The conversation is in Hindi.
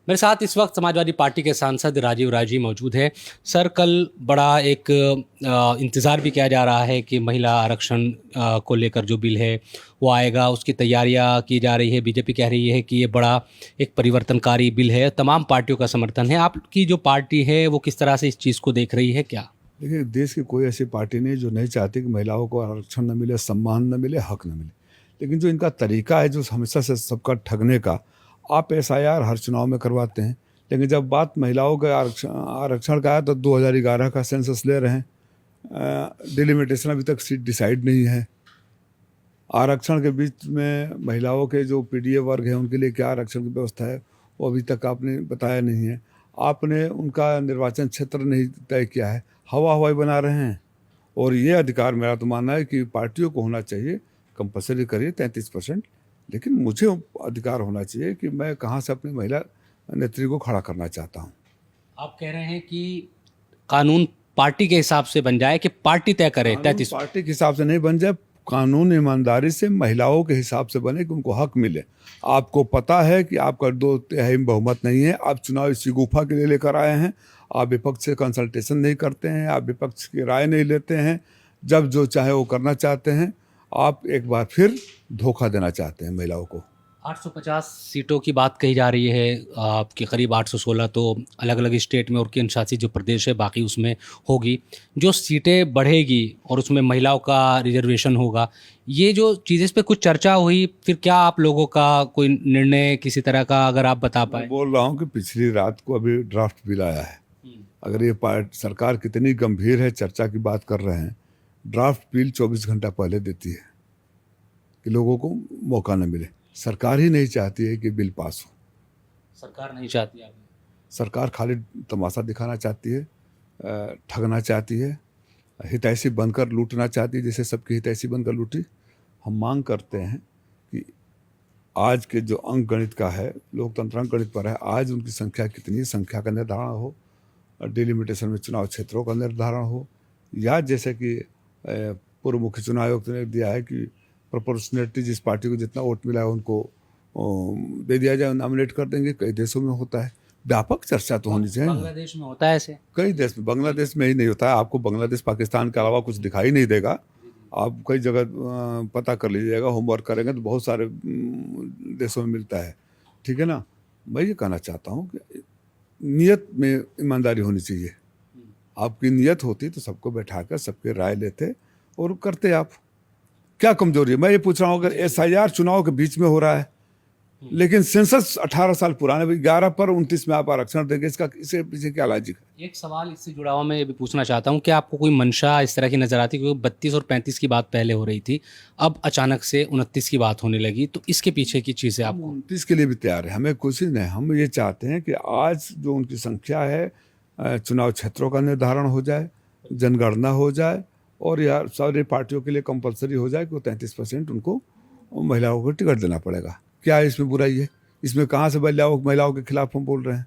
मेरे साथ इस वक्त समाजवादी पार्टी के सांसद राजीव राय जी मौजूद हैं। सर, कल बड़ा एक इंतज़ार भी किया जा रहा है कि महिला आरक्षण को लेकर जो बिल है वो आएगा, उसकी तैयारियां की जा रही है। बीजेपी कह रही है कि ये बड़ा एक परिवर्तनकारी बिल है, तमाम पार्टियों का समर्थन है। आपकी जो पार्टी है वो किस तरह से इस चीज़ को देख रही है? क्या देखिए, देश की कोई ऐसी पार्टी नहीं जो नहीं चाहती कि महिलाओं को आरक्षण न मिले, सम्मान न मिले, हक न मिले। लेकिन जो इनका तरीका है जो हमेशा से सबका ठगने का, आप एसआईआर हर चुनाव में करवाते हैं, लेकिन जब बात महिलाओं के आरक्षण आरक्षण का है तो 2011 का सेंसस ले रहे हैं। डिलिमिटेशन अभी तक सीट डिसाइड नहीं है। आरक्षण के बीच में महिलाओं के जो पीडीए वर्ग है उनके लिए क्या आरक्षण की व्यवस्था है वो अभी तक आपने बताया नहीं है। आपने उनका निर्वाचन क्षेत्र नहीं तय किया है, हवा हवाई बना रहे हैं। और ये अधिकार मेरा तो मानना है कि पार्टियों को होना चाहिए, कंपलसरी करिए 33%, लेकिन मुझे अधिकार होना चाहिए कि मैं कहाँ से अपनी महिला नेत्री को खड़ा करना चाहता हूँ। आप कह रहे हैं कि कानून पार्टी के हिसाब से बन जाए, कि पार्टी तय करे कानून 33? पार्टी के हिसाब से नहीं बन जाए, कानून ईमानदारी से महिलाओं के हिसाब से बने कि उनको हक मिले। आपको पता है कि आपका 2/3 बहुमत नहीं है, आप चुनाव इसी गुफा के लिए लेकर आए हैं। आप विपक्ष से कंसल्टेशन नहीं करते हैं, आप विपक्ष की राय नहीं लेते हैं, जब जो चाहे वो करना चाहते हैं। आप एक बार फिर धोखा देना चाहते हैं महिलाओं को। 850 सीटों की बात कही जा रही है, आपके करीब 816 तो अलग अलग स्टेट में और केंद्र शासित जो प्रदेश है बाकी उसमें होगी। जो सीटें बढ़ेगी और उसमें महिलाओं का रिजर्वेशन होगा, ये जो चीज़, इस पे कुछ चर्चा हुई? फिर क्या आप लोगों का कोई निर्णय किसी तरह का अगर आप बता मैं पाए? बोल रहा हूँ कि पिछली रात को अभी ड्राफ्ट बिल आया है। अगर ये सरकार कितनी गंभीर है, चर्चा की बात कर रहे हैं, ड्राफ्ट बिल 24 घंटा पहले देती है कि लोगों को मौका न मिले। सरकार ही नहीं चाहती है कि बिल पास हो। सरकार नहीं चाहती आप? सरकार खाली तमाशा दिखाना चाहती है, ठगना चाहती है, हितैषी बनकर लूटना चाहती है, जैसे सबकी हितैषी बनकर लूटी। हम मांग करते हैं कि आज के जो अंक गणित का है, लोकतंत्र अंक गणित पर है, आज उनकी संख्या कितनी, संख्या का निर्धारण हो, डिलिमिटेशन में चुनाव क्षेत्रों का निर्धारण हो, या जैसे कि पूर्व मुख्य चुनाव आयोग ने दिया है कि प्रोपोर्शनलिटी, जिस पार्टी को जितना वोट मिला है उनको दे दिया जाए, नॉमिनेट कर देंगे। कई देशों में होता है, व्यापक चर्चा तो होनी चाहिए। बांग्लादेश में होता है ऐसे? कई देश में, बांग्लादेश में ही नहीं होता है। आपको बांग्लादेश पाकिस्तान के अलावा कुछ दिखाई नहीं देगा। आप कई जगह पता कर लीजिएगा, होमवर्क करेंगे तो बहुत सारे देशों में मिलता है। ठीक है ना। मैं ये कहना चाहता हूँ कि नियत में ईमानदारी होनी चाहिए। आपकी नियत होती तो सबको बैठा कर सबके राय लेते और करते। आप क्या कमजोरी है? मैं ये पूछ रहा हूँ, अगर एसआईआर चुनाव के बीच में हो रहा है, लेकिन सेंसस 18 साल पुराने, 11 पर 29 में आप आरक्षण देंगे, इसके पीछे क्या लॉजिक है? एक सवाल इससे जुड़ा हुआ मैं ये भी पूछना चाहता हूँ कि आपको कोई मंशा इस तरह की नज़र आती है? क्योंकि 32 और 35 की बात पहले हो रही थी, अब अचानक से 29 की बात होने लगी, तो इसके पीछे की चीज़ है आपको? 29 के लिए भी तैयार है, हमें कुछ नहीं। हम ये चाहते हैं कि आज जो उनकी संख्या है, चुनाव क्षेत्रों का निर्धारण हो जाए, जनगणना हो जाए, और यार सारी पार्टियों के लिए कंपलसरी हो जाए कि वो 33% उनको महिलाओं को टिकट देना पड़ेगा। क्या इसमें बुराई है? इसमें कहाँ से महिलाओं के खिलाफ हम बोल रहे हैं?